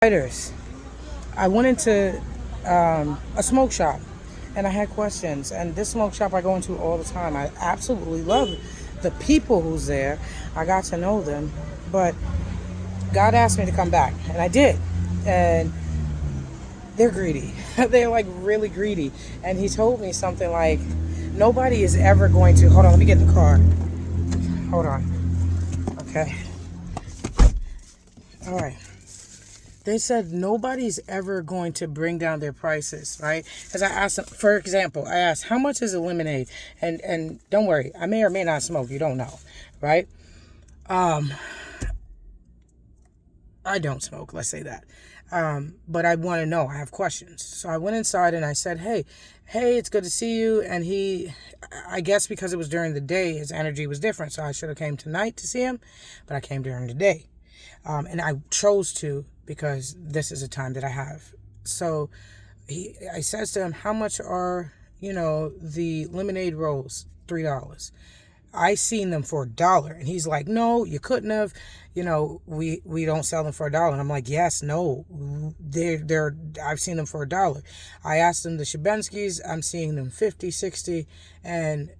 Writers. I went into a smoke shop and I had questions. And this smoke shop I go into all the time. I absolutely love the people who's there. I got to know them, but God asked me to come back, and I did. And they're greedy. They're like really greedy. And He told me something like, nobody is ever going to. Hold on, let me get in the car. Hold on. Okay. All right. They said nobody's ever going to bring down their prices, right? Because I asked them, for example, I asked, how much is a lemonade? And don't worry, I may or may not smoke. You don't know, right? I don't smoke, let's say that. But I want to know. I have questions. So I went inside and I said, hey, it's good to see you. And I guess because it was during the day, his energy was different. So I should have came tonight to see him, but I came during the day. And I chose to because this is a time that I have. So I says to him, how much are, the lemonade rolls? $3. I seen them for $1. And he's like, no, you couldn't have, we don't sell them for $1. And I'm like, yes, no, I've seen them for $1. I asked him the Shabenskys, I'm seeing them 50, 60, and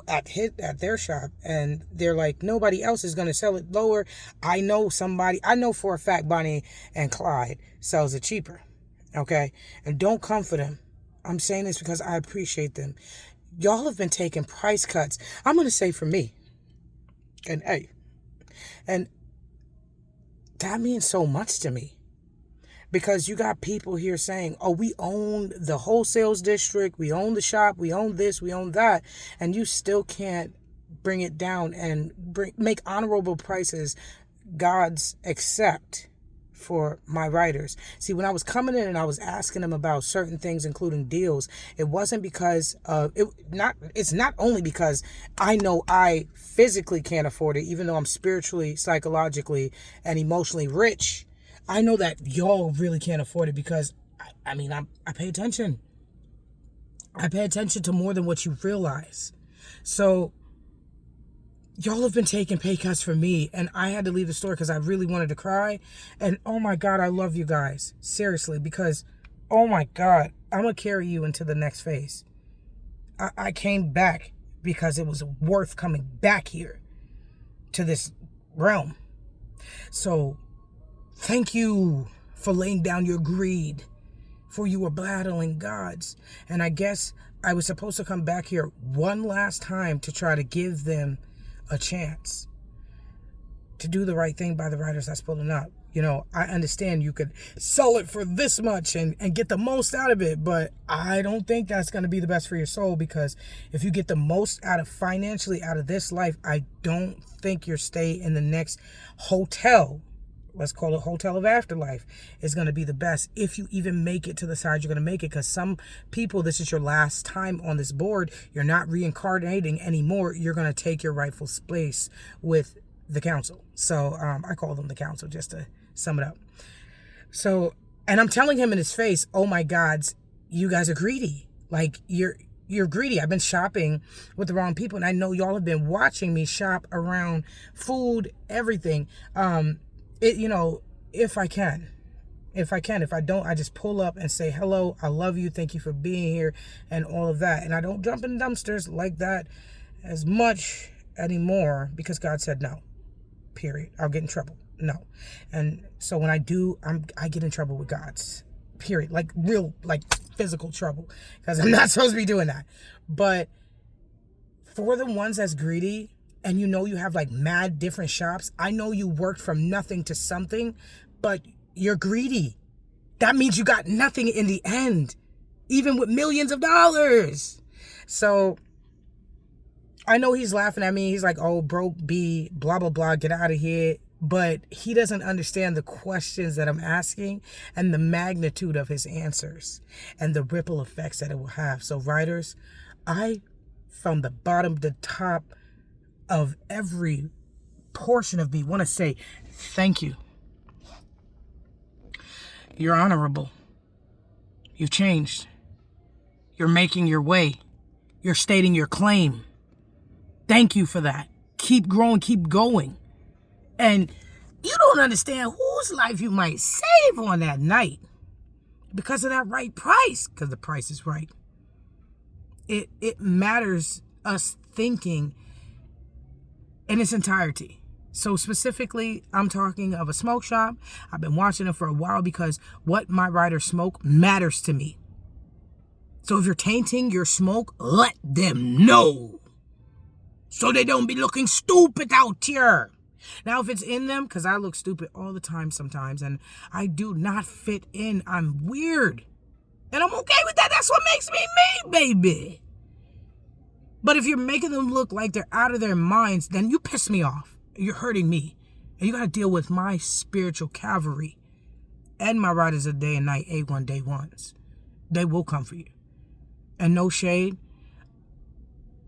at their shop, and they're like, nobody else is going to sell it lower. I know for a fact Bonnie and Clyde sells it cheaper. Okay. And don't come for them. I'm saying this because I appreciate them. Y'all have been taking price cuts. I'm going to say for me. And that means so much to me. Because you got people here saying, oh, we own the wholesales district, we own the shop, we own this, we own that, and you still can't bring it down and make honorable prices God's accept for my writers. See, when I was coming in and I was asking them about certain things, including deals, it wasn't because of it's not only because I know I physically can't afford it, even though I'm spiritually, psychologically, and emotionally rich. I know that y'all really can't afford it because, I pay attention. I pay attention to more than what you realize. So, y'all have been taking pay cuts for me, and I had to leave the store because I really wanted to cry. And, oh my God, I love you guys. Seriously, because, oh my God, I'm going to carry you into the next phase. I came back because it was worth coming back here to this realm. So, thank you for laying down your greed, for you were battling gods. And I guess I was supposed to come back here one last time to try to give them a chance to do the right thing by the writers that's pulling up. I understand you could sell it for this much and get the most out of it, but I don't think that's going to be the best for your soul, because if you get the most financially out of this life, I don't think your stay in the next hotel, let's call it Hotel of Afterlife, is going to be the best. If you even make it to the side, you're going to make it, because some people, this is your last time on this board. You're not reincarnating anymore. You're going to take your rightful place with the council. So I call them the council, just to sum it up. So, and I'm telling him in his face, oh my God, you guys are greedy. Like, you're greedy. I've been shopping with the wrong people, and I know y'all have been watching me shop around food, everything. If I can. If I don't, I just pull up and say, hello, I love you, thank you for being here, and all of that. And I don't jump in dumpsters like that as much anymore, because God said no, period. I'll get in trouble. No. And so when I do, I get in trouble with God's, period. Like real, like physical trouble, because I'm not supposed to be doing that. But for the ones that's greedy, and you have like mad different shops, I know you worked from nothing to something, but you're greedy. That means you got nothing in the end, even with millions of dollars. So I know he's laughing at me. He's like, oh, broke B, blah, blah, blah, get out of here. But he doesn't understand the questions that I'm asking and the magnitude of his answers and the ripple effects that it will have. So writers, from the bottom to top of every portion of me, want to say thank you. You're honorable. You've changed. You're making your way. You're stating your claim. Thank you for that. Keep growing, keep going. And You don't understand whose life you might save on that night because of that right price, because the price is right. It matters us thinking in its entirety. So specifically, I'm talking of a smoke shop. I've been watching it for a while because what my riders smoke matters to me. So if you're tainting your smoke, let them know, so they don't be looking stupid out here. Now, if it's in them, because I look stupid all the time sometimes, and I do not fit in. I'm weird. And I'm okay with that. That's what makes me me, baby. But if you're making them look like they're out of their minds, then you piss me off. You're hurting me. And you got to deal with my spiritual cavalry and my riders of day and night, A1 day ones. They will come for you. And no shade,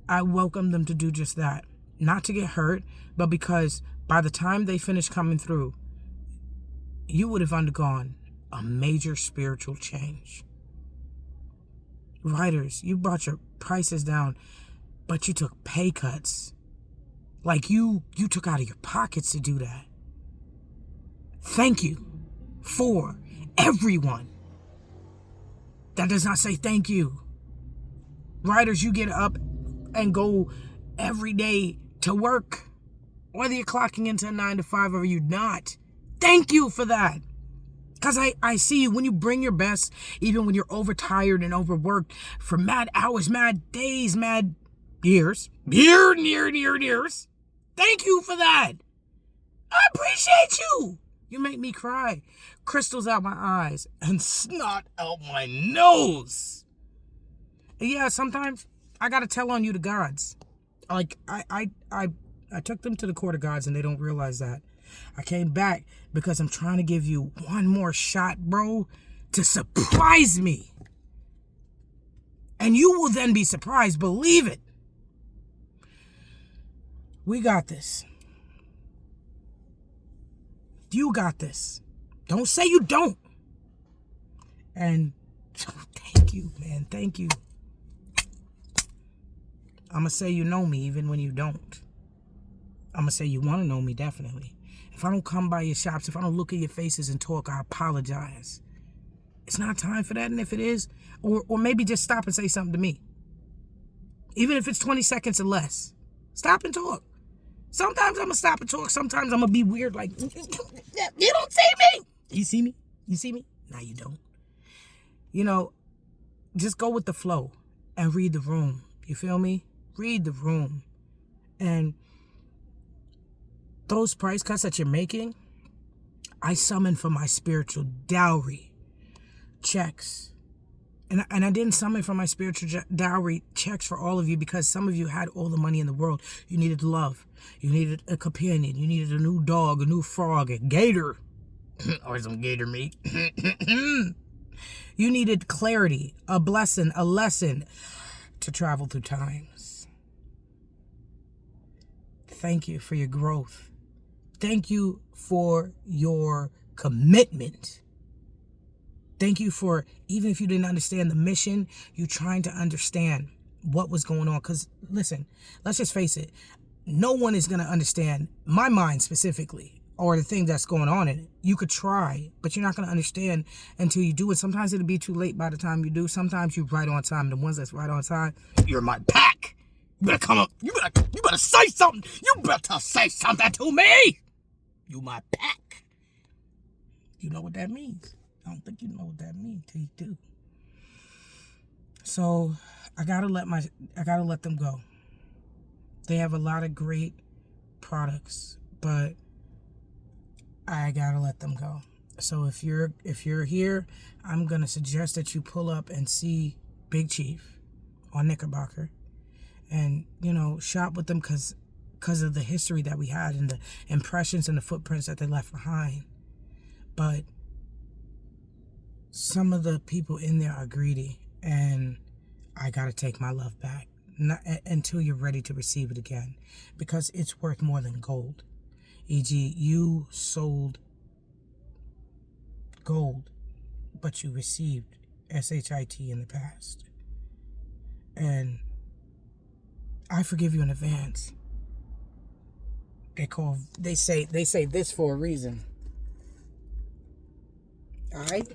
I welcome them to do just that. Not to get hurt, but because by the time they finish coming through, you would have undergone a major spiritual change. Riders, you brought your prices down, but you took pay cuts. Like you took out of your pockets to do that. Thank you for everyone that does not say thank you. Riders, you get up and go every day to work, whether you're clocking into a 9 to 5 or you're not. Thank you for that. Because I see you when you bring your best, even when you're overtired and overworked for mad hours, mad days, mad years. Years. Thank you for that. I appreciate you. You make me cry. Crystals out my eyes and snot out my nose. Yeah, sometimes I gotta tell on you to gods. Like I took them to the court of gods and they don't realize that. I came back because I'm trying to give you one more shot, bro, to surprise me. And you will then be surprised, believe it. We got this. You got this. Don't say you don't. And thank you, man. Thank you. I'm going to say you know me even when you don't. I'm going to say you want to know me, definitely. If I don't come by your shops, if I don't look at your faces and talk, I apologize. It's not time for that, and if it is, or maybe just stop and say something to me. Even if it's 20 seconds or less. Stop and talk. Sometimes I'm going to stop and talk. Sometimes I'm going to be weird like, you don't see me. You see me? You see me? No, you don't. You know, just go with the flow and read the room. You feel me? Read the room. And those price cuts that you're making, I summon for my spiritual dowry checks. And I didn't summon for my spiritual dowry checks for all of you because some of you had all the money in the world. You needed love. You needed a companion. You needed a new dog, a new frog, a gator, or some gator meat. You needed clarity, a blessing, a lesson to travel through times. Thank you for your growth. Thank you for your commitment. Thank you for, even if you didn't understand the mission, you trying to understand what was going on. Because, listen, let's just face it. No one is going to understand my mind specifically or the thing that's going on in it. You could try, but you're not going to understand until you do it. Sometimes it'll be too late by the time you do. Sometimes you're right on time. The ones that's right on time, you're my pack. You better come up. You better say something. You better say something to me. You my pack. You know what that means. I don't think you know what that means till you do. So I gotta let them go. They have a lot of great products, but I gotta let them go. So if you're here, I'm gonna suggest that you pull up and see Big Chief on Knickerbocker, and shop with them because of the history that we had and the impressions and the footprints that they left behind. But some of the people in there are greedy, and I gotta take my love back. Not until you're ready to receive it again, because it's worth more than gold. E.g., you sold gold, but you received SHIT in the past. And I forgive you in advance. They say this for a reason. All right.